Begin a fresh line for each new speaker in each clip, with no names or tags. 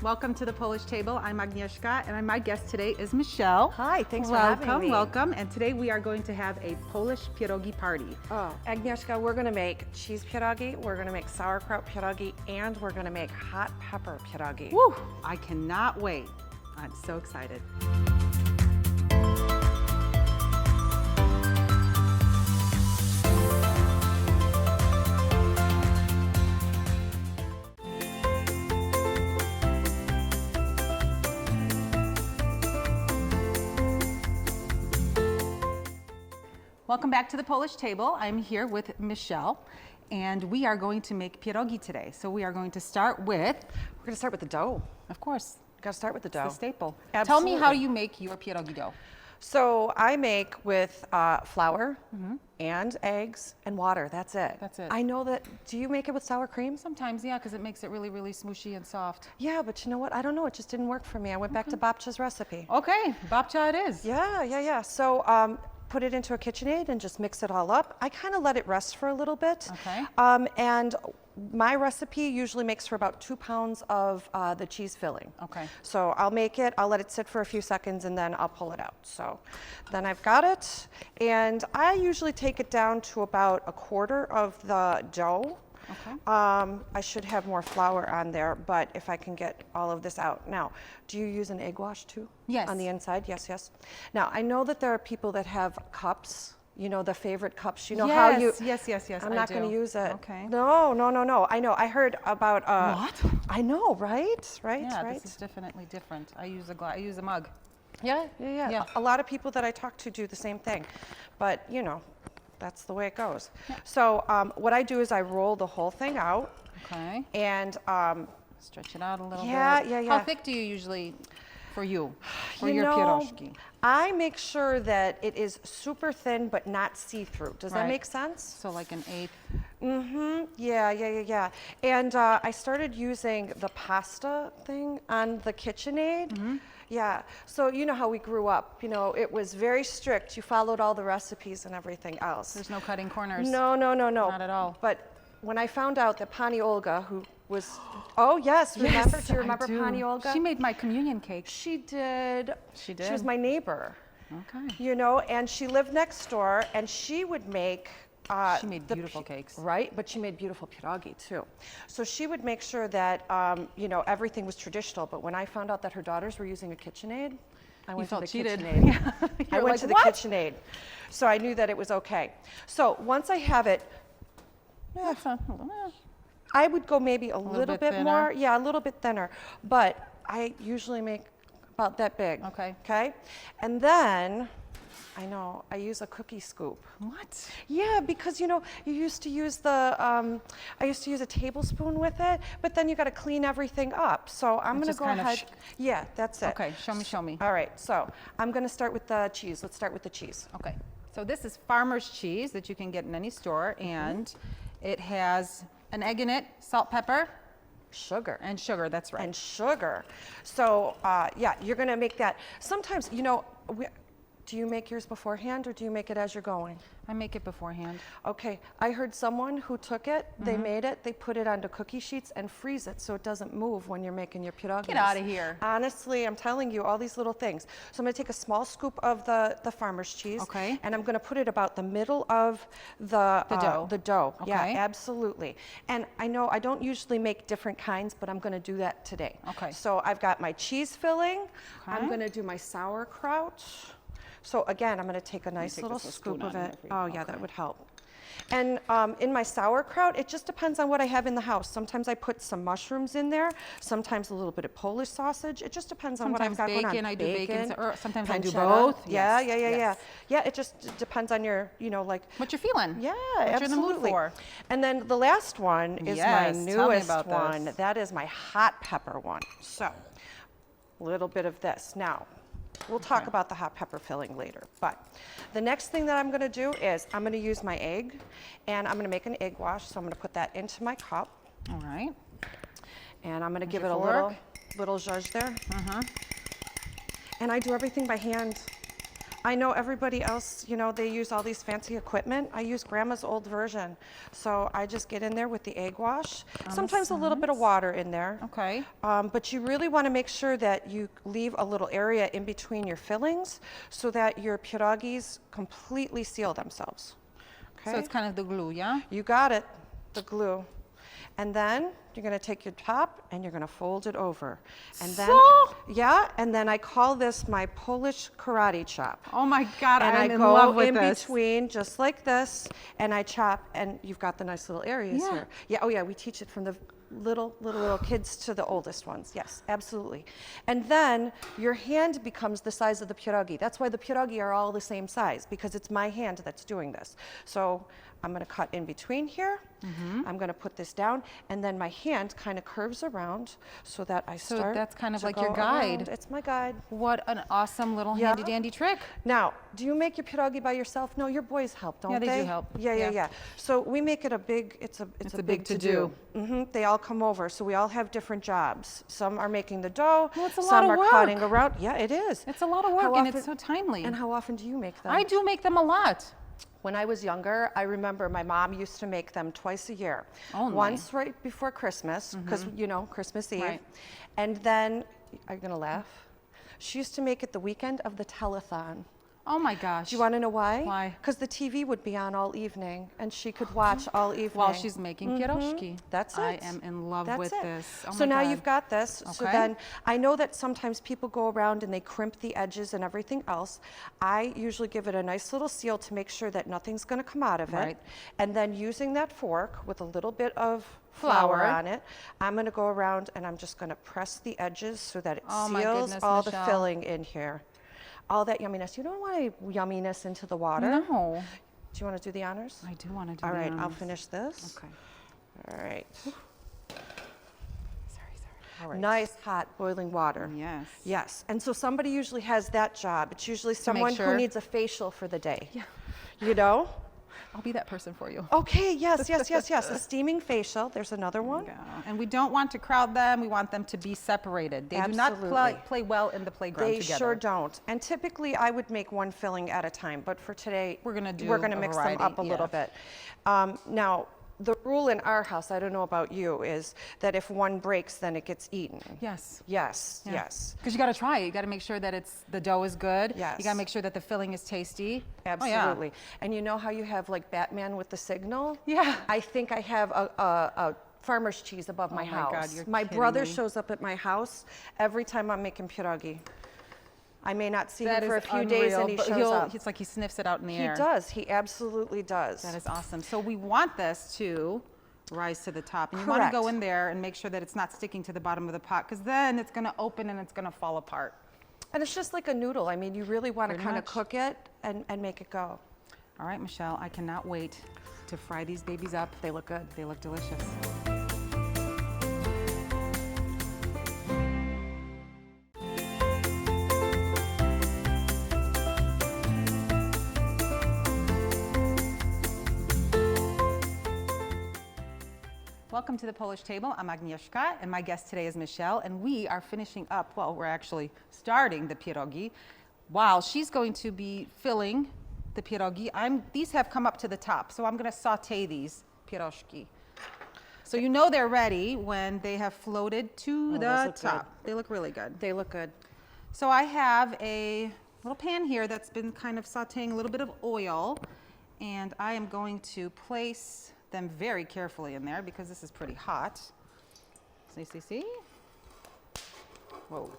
Welcome to the Polish Table. I'm Agnieszka, and my guest today is Michelle.
Hi, thanks for having me.
Welcome. And today we are going to have a Polish pierogi party.
Oh, Agnieszka, we're going to make cheese pierogi, we're going to make sauerkraut pierogi, and we're going to make hot pepper pierogi.
Woo! I cannot wait. I'm so excited. Welcome back to the Polish Table. I'm here with Michelle, and we are going to make pierogi today. So we are going to start with...
We're going to start with the dough.
Of course.
Got to start with the dough.
It's the staple.
Absolutely.
Tell me how you make your pierogi dough.
So I make with flour and eggs and water. That's it.
That's it.
I know that. Do you make it with sour cream?
Sometimes, yeah, because it makes it really, really smooshy and soft.
Yeah, but you know what? I don't know. It just didn't work for me. I went back to Babcia's recipe.
Okay, babcia it is.
Yeah. So put it into a KitchenAid and just mix it all up. I kind of let it rest for a little bit.
Okay.
And my recipe usually makes for about 2 pounds of the cheese filling.
Okay.
So I'll make it, I'll let it sit for a few seconds, and then I'll pull it out. So then I've got it, and I usually take it down to about 1/4 of the dough.
Okay.
I should have more flour on there, but if I can get all of this out. Now, do you use an egg wash too?
Yes.
On the inside? Yes. Now, I know that there are people that have cups, you know, the favorite cups. You know how you...
Yes,
I'm not going to use it.
Okay.
No. I know. I heard about...
What?
I know, right?
Yeah,
Right.
this is definitely different. I use a mug.
Yeah. A lot of people that I talk to do the same thing, but you know, that's the way it goes.
Yeah.
So what I do is I roll the whole thing out.
Okay.
And
Stretch it out a little bit.
Yeah.
How thick do you usually, for your
you know,
pierogi?
I make sure that it is super thin but not see-through. Does that
Right.
make sense?
So like an 1/8.
Yeah. And I started using the pasta thing on the KitchenAid. Yeah, so you know how we grew up, you know, it was very strict. You followed all the recipes and everything else.
There's no cutting corners.
No.
Not at all.
But when I found out that Pani Olga, who was, oh yes, remember? Do you remember Pani Olga?
She made my communion cake.
She did.
She did?
She was my neighbor.
Okay.
You know, and she lived next door, and she would make
she made beautiful cakes.
Right, but she made beautiful pierogi too. So she would make sure that, you know, everything was traditional. But when I found out that her daughters were using a KitchenAid, I went to the
cheated.
KitchenAid.
Yeah.
I went to the KitchenAid. So I knew that it was okay. So once I have it, I would go maybe a little bit more. Yeah, a little bit thinner. But I usually make about that big. Okay? And then... I know, I use a cookie scoop.
What?
Yeah, because you know, you used to use the, I used to use a tablespoon with it, but then you got to clean everything up. So I'm going to go ahead. Yeah, that's it.
Okay, show me.
All right, so I'm going to start with the cheese. Let's start with the cheese.
Okay, so this is farmer's cheese that you can get in any store, and it has an egg in it, salt, pepper,
sugar.
And sugar, that's right.
And sugar. So yeah, you're going to make that. Sometimes, you know, do you make yours beforehand or do you make it as you're going?
I make it beforehand.
Okay, I heard someone who took it, they made it, they put it onto cookie sheets and freeze it so it doesn't move when you're making your pierogi.
Get out of here.
Honestly, I'm telling you all these little things. So I'm gonna take a small scoop of the farmer's cheese.
Okay.
And I'm gonna put it about the middle of the
dough.
The dough,
Okay.
yeah, absolutely. And I know I don't usually make different kinds, but I'm gonna do that today.
Okay.
So I've got my cheese filling.
Okay.
I'm gonna do my sauerkraut. So again, I'm going to take a nice little scoop of it. Oh yeah, that would help. And in my sauerkraut, it just depends on what I have in the house. Sometimes I put some mushrooms in there, sometimes a little bit of Polish sausage. It just depends on what I've got going on.
I do bacon, or sometimes I do
pancetta.
both.
Yeah.
Yes.
Yeah, it just depends on your, you know, like.
What you're feeling.
Yeah,
what
absolutely.
you're in the mood for.
And then the last one is my newest one. That is my hot pepper one. So, a little bit of this. Now, we'll talk about the hot pepper filling later, but the next thing that I'm going to do is I'm going to use my egg, and a make an egg wash. So I'm going to put that into my cup.
All right.
And I'm going to give it a little zhuzh there. And I do everything by hand. I know everybody else, you know, they use all these fancy equipment. I use Grandma's old version. So I just get in there with the egg wash. Sometimes a little bit of water in there.
Okay.
But you really want to make sure that you leave a little area in between your fillings so that your pierogis completely seal themselves. Okay.
So it's kind of the glue, yeah?
You got it, the glue. And then you're going to take your top and you're going to fold it over. And then, yeah, and then I call this my Polish karate chop.
Oh my God,
and
I'm
I
in love
go
with
in
this.
between just like this, and I chop, and you've got the nice little areas here. Yeah, oh yeah, we teach it from the little kids to the oldest ones. Yes, absolutely. And then your hand becomes the size of the pierogi. That's why the pierogi are all the same size, because it's my hand that's doing this. So I'm going to cut in between here. I'm going to put this down, and then my hand kind of curves around so that I start.
So that's kind of
to
like
go
your guide.
around. It's my guide.
What an awesome little handy dandy trick.
Now, do you make your pierogi by yourself? No, your boys help, don't they?
Yeah, they do help.
Yeah. So we make it a big, it's a big to-do. They all come over, so we all have different jobs. Some are making the dough,
Well, it's a lot
some
of
are
work.
cutting around. Yeah, it is.
It's a lot of work,
How
and
often-
it's so timely.
And how often do you make them?
I do make them a lot.
When I was younger, I remember my mom used to make them twice a year.
Only.
Once right before Christmas, because, you know, Christmas Eve.
Right.
And then, are you going to laugh? She used to make it the weekend of the telethon.
Oh my gosh.
Do you want to know why?
Why?
Because the TV would be on all evening, and she could watch all evening.
While she's making pierogi.
That's it.
I am in love
That's
with
it.
this. Oh
So
my
now
God.
you've got this. So
Okay.
then I know that sometimes people go around and they crimp the edges and everything else. I usually give it a nice little seal to make sure that nothing's going to come out of it.
Right.
And then using that fork with a little bit of flour
Flour.
on it, I'm going to go around and I'm just going to press the edges so that it
Oh my
seals
goodness,
all
Michelle.
the filling in here. All that yumminess. You don't want any yumminess into the water.
No.
Do you want to do the honors?
I do want to do
All
the
right, I'll
honors.
finish this.
Okay.
All right.
Sorry. All right.
Nice hot boiling water.
Yes.
Yes. And so somebody usually has that job. It's usually someone
sure.
who needs a facial for the day.
Yeah.
You know?
I'll be that person for you.
Okay, yes. A steaming facial. There's another one.
Yeah. And we don't want to crowd them. We want them to be separated. They do not
Absolutely.
play well in the playground
They
together.
sure don't. And typically I would make one filling at a time, but for today
We're gonna do
we're going to
a
mix
variety,
them up a little bit. Now, the rule in our house, I don't know about you, is that if one breaks, then it gets eaten.
Yes.
Yes, yes.
Because you got to try it. You got to make sure that the dough is good.
Yes.
You got to make sure that the filling is tasty.
Absolutely.
Oh,
And you know how you have like Batman with the signal?
Yeah.
I think I have a farmer's cheese above my
Oh my
house.
God, you're
my
kidding
brother
me.
shows up at my house every time I'm making pierogi. I may not see
That
him for a
is
few days and he
but
shows up.
It's like he sniffs it out in the
He
air.
does. He absolutely does.
That is awesome. So we want this to rise to the top. And you want to go
Correct.
in there and make sure that it's not sticking to the bottom of the pot, because then it's going to open and it's going to fall apart.
And it's just like a noodle. I mean, you really want to
Pretty
kind of
much.
cook it and make it go.
All right, Michelle, I cannot wait to fry these babies up.
They look good.
They look delicious. Welcome to the Polish Table. I'm Agnieszka, and my guest today is Michelle, and we are finishing up, well, we're actually starting the pierogi, while she's going to be filling the pierogi. These have come up to the top, so I'm going to saute these pierogi. So you know they're ready when they have floated to
those
the
look
top. They look really good.
They look good.
So I have a little pan here that's been kind of sauteing a little bit of oil, and I am going to place them very carefully in there because this is pretty hot. See? Whoa.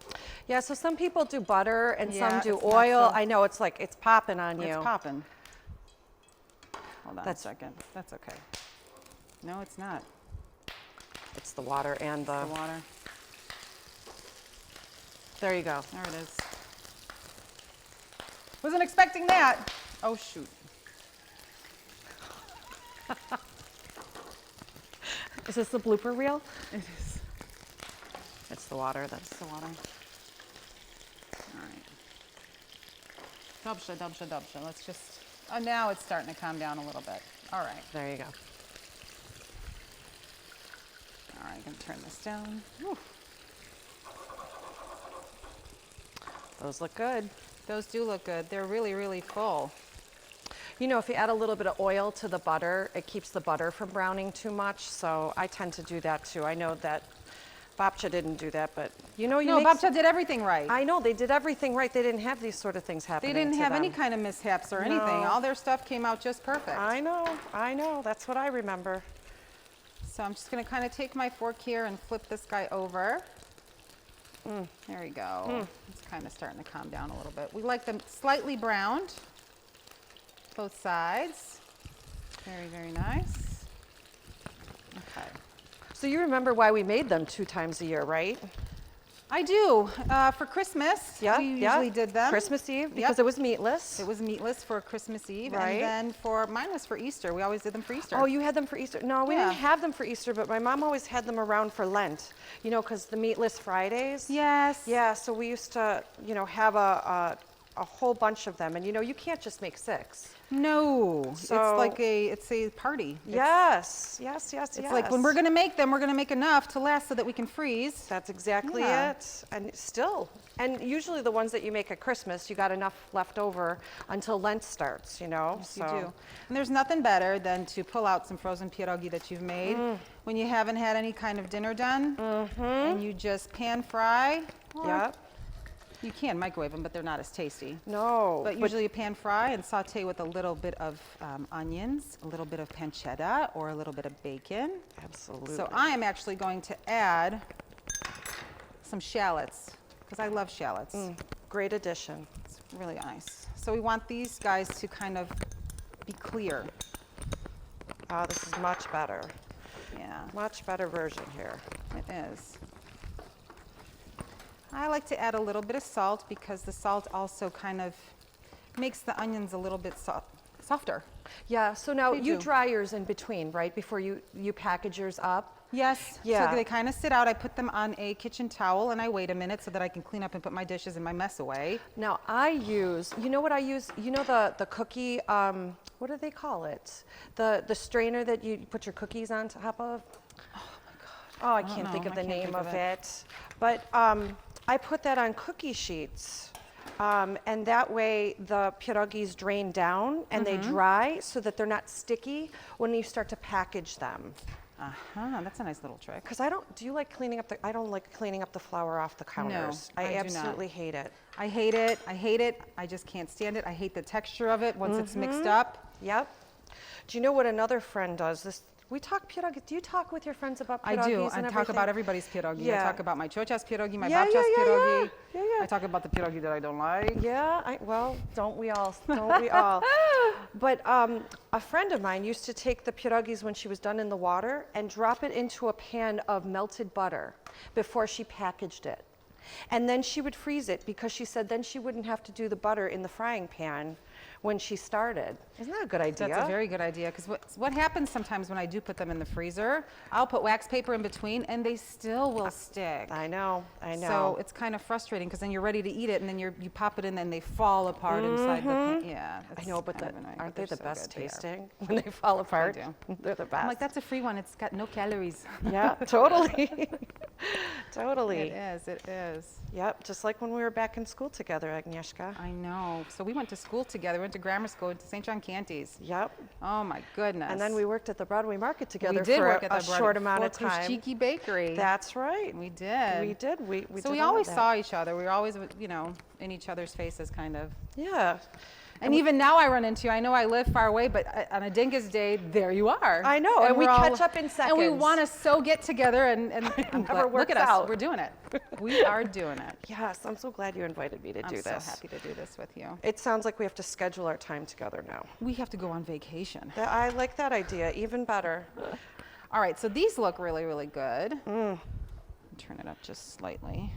Yeah, so some people do butter and
Yeah,
some do
it's not
oil.
so-
I know it's like it's popping on you.
It's popping. Hold on
That's-
a second. That's okay. No, it's not.
It's the water and
The water.
There you go.
There it is. Wasn't expecting that. Oh, shoot.
Is this the blooper reel?
It is.
It's the water. That's
It's the water. All right. Dobrze. Let's just, oh, now it's starting to calm down a little bit. All right.
there you go.
All right, I'm going to turn this down. Whew.
Those look good.
Those do look good. They're really, really full.
You know, if you add a little bit of oil to the butter, it keeps the butter from browning too much. So I tend to do that too. I know that Babcia didn't do that, but you know,
No, Babcia did everything right.
I know, they did everything right. They didn't have these sort of things happening.
They didn't have
them.
any kind of mishaps or anything. All their stuff came out just perfect.
I know. That's what I remember.
So I'm just gonna kind of take my fork here and flip this guy over. There we go. It's kind of starting to calm down a little bit. We like them slightly browned, both sides. Very, very nice. Okay.
So you remember why we made them 2 times a year, right?
I do. For Christmas,
Yeah,
we usually did them.
Christmas Eve, because it was meatless.
It was meatless for Christmas Eve.
Right.
And then mine was for Easter. We always did them for Easter.
Oh, you had them for Easter? No, we
Yeah.
didn't have them for Easter, but my mom always had them around for Lent, you know, because the meatless Fridays.
Yes.
Yeah, so we used to, you know, have a whole bunch of them. And, you know, you can't just make 6.
No,
So-
it's a party.
Yes.
It's like when we're gonna make them, we're gonna make enough to last so that we can freeze.
That's exactly
Yeah.
it. And usually the ones that you make at Christmas, you got enough left over until Lent starts, you know?
Yes, you do. And there's nothing better than to pull out some frozen pierogi that you've made when you haven't had any kind of dinner done, and you just pan fry. or
Yep.
You can microwave them, but they're not as tasty.
No.
But usually you pan fry and saute with a little bit of onions, a little bit of pancetta, or a little bit of bacon.
Absolutely.
So I am actually going to add some shallots, because I love shallots.
Great addition.
It's really nice. So we want these guys to kind of be clear.
Oh, this is much better.
Yeah,
Much better version here.
it is. I like to add a little bit of salt because the salt also kind of makes the onions a little bit softer.
Yeah, so now
Me
you
too.
dry yours in between, right? Before you package yours up?
Yes,
Yeah.
so they kind of sit out. I put them on a kitchen towel and I wait a minute so that I can clean up and put my dishes and my mess away.
Now I use, you know what I use? You know the cookie, what do they call it? The strainer that you put your cookies on top of? Oh, I can't think of the name of it. But I put that on cookie sheets. And that way the pierogis drain down and they dry so that they're not sticky when you start to package them.
That's a nice little trick.
Because do you like cleaning up I don't like cleaning up the flour off the counters.
I do not.
Absolutely hate it.
I hate it. I hate it. I just can't stand it. I hate the texture of it once it's mixed up.
Yep. Do you know what another friend does? We talk pierogi. Do you talk with your friends about pierogis
I do.
and
I talk
everything?
about everybody's pierogi.
Yeah.
I talk about my chocha's pierogi, my
Yeah,
babcha's
yeah, yeah,
pierogi.
yeah. Yeah, yeah.
I talk about the pierogi that I don't like.
Yeah, well, don't we all? Don't we all? But a friend of mine used to take the pierogis when she was done in the water and drop it into a pan of melted butter before she packaged it. And then she would freeze it because she said then she wouldn't have to do the butter in the frying pan when she started. Isn't that a good idea?
That's a very good idea, because what happens sometimes when I do put them in the freezer, I'll put wax paper in between and they still will stick.
I know.
So it's kind of frustrating because then you're ready to eat it and then you pop it in and they fall apart inside the pan. Yeah,
I know, but
kind of annoying,
aren't
but
they the
they're so
best
good. They are.
tasting when they fall apart?
do.
They're the best.
I'm like, that's a free one. It's got no calories.
Yeah, totally. Totally.
It is.
Yep, just like when we were back in school together, Agnieszka.
I know. So we went to school together, went to grammar school, went to St. John Canty's.
Yep.
Oh my goodness.
And then we worked at the Broadway Market together
we did
for
work at
a
the
short amount of
Four Cruz
time.
Cheeky Bakery.
That's right.
We did.
We did. We
So
did
we
all of
always
that.
saw each other. We were always, in each other's faces, kind of.
Yeah.
And even now I run into you. I know I live far away, but on a Dingus day, there you are.
I know, and we
we're all-
catch up in
And we
seconds.
want to so get together and I'm
never
glad, look
works
at us.
out.
We're doing it. We are doing it.
Yes, I'm so glad you invited me to do
I'm
this.
so happy to do this with you.
It sounds like we have to schedule our time together now.
We have to go on vacation.
I like that idea, even better.
All right, so these look really, really good. Turn it up just slightly.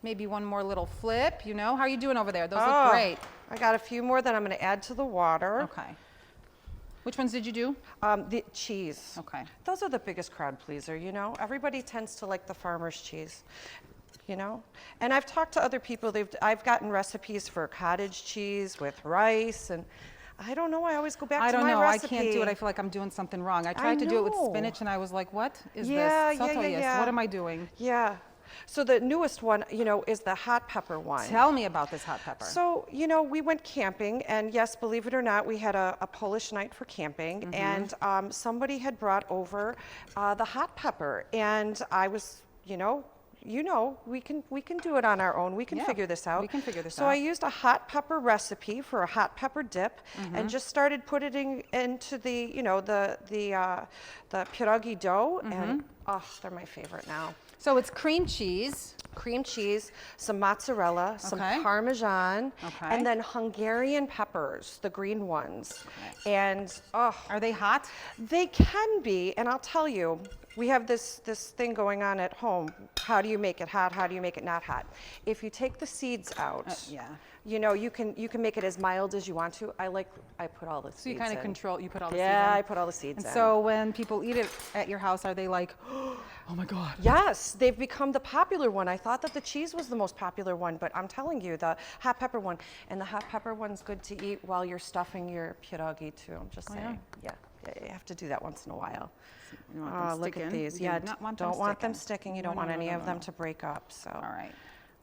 Maybe one more little flip, How are you doing over there? Those look great.
I got a few more that I'm going to add to the water.
Okay. Which ones did you do?
The cheese.
Okay.
Those are the biggest crowd pleaser, Everybody tends to like the farmer's cheese, And I've talked to other people. I've gotten recipes for cottage cheese with rice, and I don't know. I always go back
I
to
don't
my
know.
recipe.
I can't do it. I feel like I'm doing something wrong. I tried to do it with
know.
spinach, and I was like, "What is
Yeah,
this?
yeah,
Sotoyes.
yeah.
What am I doing?"
Yeah. So the newest one, is the hot pepper one.
Tell me about this hot pepper.
So, we went camping, and yes, believe it or not, we had a Polish night for camping, and somebody had brought over the hot pepper, and I was, we can do it on our own. We can figure this out.
We can figure this
so
out.
I used a hot pepper recipe for a hot pepper dip, and just started putting it into the, the pierogi dough, and they're my favorite now.
So it's cream cheese,
some mozzarella, some Parmesan, and then Hungarian peppers, the green ones. And
are they hot?
They can be, and I'll tell you, we have this thing going on at home. How do you make it hot? How do you make it not hot? If you take the seeds out, you can make it as mild as you want to. I put all the seeds in.
So you kind of control, you put all the seeds in?
Yeah, I put all the seeds in.
So when people eat it at your house, are they like, oh my God?
Yes, they've become the popular one. I thought that the cheese was the most popular one, but I'm telling you, the hot pepper one. And the hot pepper one's good to eat while you're stuffing your pierogi too. I'm just saying. Yeah, you have to do that once in a while. Look at these. Yeah, don't want them sticking. You don't want any of them to break up. So.
All right.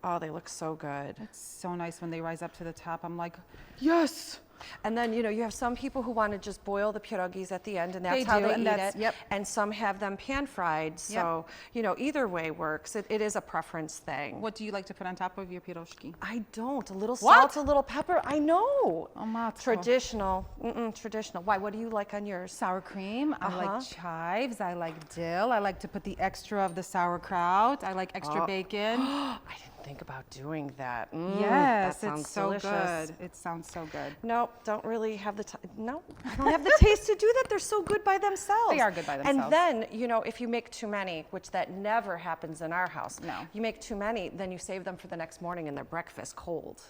Oh, they look so good.
It's so nice when they rise up to the top. I'm like,
yes. And then, you have some people who want to just boil the pierogis at the end, and that's how they eat it.
Yep.
And some have them pan-fried. So, either way works. It is a preference thing.
What do you like to put on top of your pierogi?
I don't. A little salt, a little pepper. I know.
Oh, matko.
Traditional. Traditional. Why? What do you like on yours?
Sour cream. I like chives. I like dill. I like to put the extra of the sauerkraut. I like extra bacon.
I didn't think about doing that.
Yes,
that sounds
it's so
delicious.
good. It sounds so good.
No, don't really have the time. No, I don't have the taste to do that. They're so good by themselves.
They are good by themselves.
And then, if you make too many, which that never happens in our house.
No.
You make too many, then you save them for the next morning and they're breakfast cold.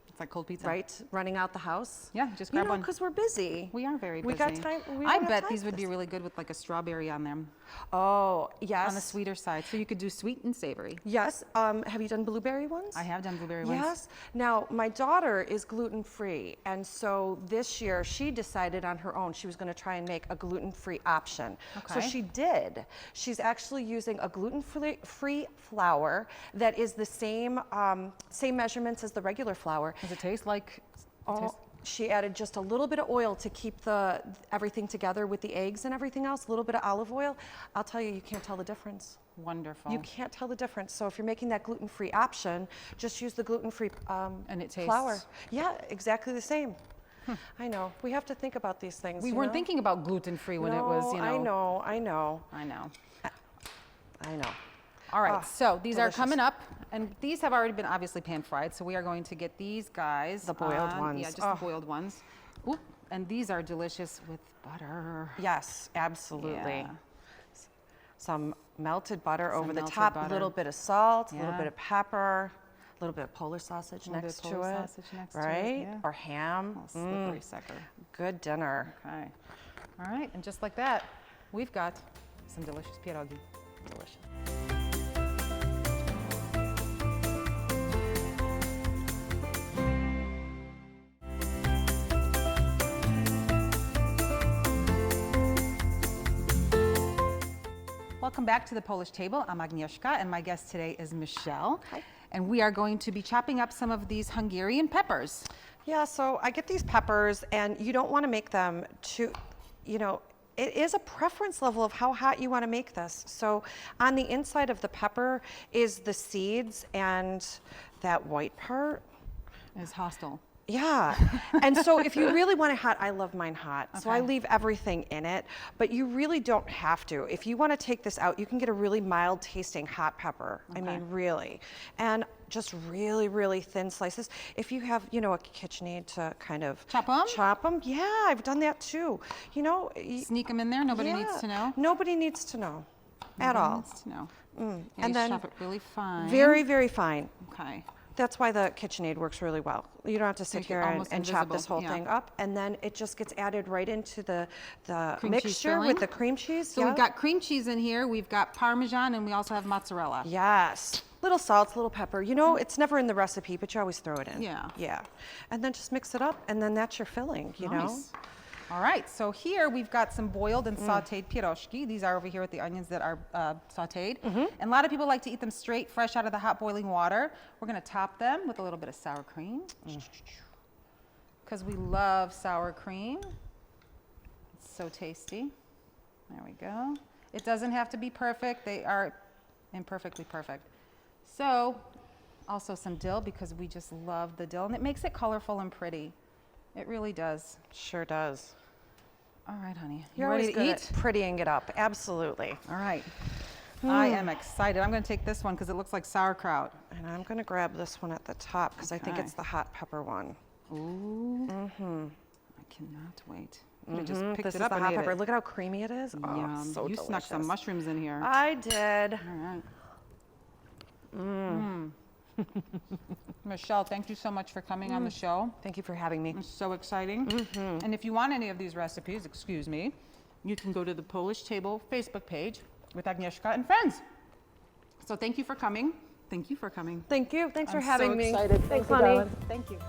It's like cold pizza.
Right? Running out the house.
Yeah, just grab one.
Because we're busy.
We are very busy.
We got time.
I bet these would be really good with like a strawberry on them.
Oh, yes.
On the sweeter side. So you could do sweet and savory.
Yes. Have you done blueberry ones?
I have done blueberry ones.
Yes. Now, my daughter is gluten-free. And so this year she decided on her own she was going to try and make a gluten-free option.
Okay.
So she did. She's actually using a gluten-free flour that is the same measurements as the regular flour.
Does it taste like?
She added just a little bit of oil to keep everything together with the eggs and everything else, a little bit of olive oil. I'll tell you can't tell the difference.
Wonderful.
You can't tell the difference. So if you're making that gluten-free option, just use the gluten-free
and it tastes
flour. Yeah, exactly the same. I know. We have to think about these things.
We weren't thinking about gluten-free when it was,
I know.
All right, so these
delicious.
are coming up, and these have already been obviously pan-fried, so we are going to get these guys.
The boiled ones.
Yeah, just the boiled ones. Ooh, and these are delicious with butter.
Yes, absolutely.
Yeah.
Some melted butter over the top, a little bit of salt, a little bit of pepper, a little bit of Polish sausage next to it. Right?
Yeah.
Or ham.
Slippery sucker.
Good dinner.
Okay. All right, and just like that, we've got some delicious pierogi. Delicious. Welcome back to the Polish Table. I'm Agnieszka, and my guest today is Michelle.
Hi.
And we are going to be chopping up some of these Hungarian peppers.
Yeah, so I get these peppers, and you don't want to make them too, it is a preference level of how hot you want to make this. So on the inside of the pepper is the seeds, and that white part
is hostile.
Yeah. And so if you really want it hot, I love mine hot.
Okay.
So I leave everything in it, but you really don't have to. If you want to take this out, you can get a really mild tasting hot pepper.
Okay.
I mean, really. And just really, really thin slices. If you have, a KitchenAid to kind of
chop them,
yeah, I've done that too.
Sneak them in there. Nobody needs to know.
Nobody needs to know at all.
Needs to know.
And then
chop it really fine.
Very, very fine.
Okay.
That's why the KitchenAid works really well. You don't have to sit here and chop this whole thing up, and then it just gets added right into the mixture with the cream cheese.
So we've got cream cheese in here, we've got Parmesan, and we also have mozzarella.
Yes. Little salt, little pepper. It's never in the recipe, but you always throw it in.
Yeah.
Yeah. And then just mix it up, and then that's your filling, you know?
All right, so here we've got some boiled and sauteed pierogi. These are over here with the onions that are sauteed. And a lot of people like to eat them straight, fresh out of the hot boiling water. We're gonna top them with a little bit of sour cream, because we love sour cream. It's so tasty. There we go. It doesn't have to be perfect. They are imperfectly perfect. So, also some dill, because we just love the dill, and it makes it colorful and pretty. It really does.
Sure does.
All right, honey.
You're
ready
always
to
good
eat?
at prettying it up. Absolutely.
All right. I am excited. I'm going to take this one because it looks like sauerkraut.
And I'm going to grab this one at the top because I think it's the hot pepper one.
Ooh. I cannot wait. I just picked
This
it
is
up
the
and
hot
ate
pepper.
it.
Look at how creamy it is. Oh,
Yum.
so
You
delicious.
snuck some mushrooms in here.
I did.
All right. Michelle, thank you so much for coming on the show.
Thank you for having me.
It's so exciting. And if you want any of these recipes, excuse me, you can go to the Polish Table Facebook page with Agnieszka and friends. So thank you for coming. Thank you for coming.
Thank you. Thanks for
I'm
having
so
me.
excited.
Thanks,
Thank you,
honey.
darling. Thank you.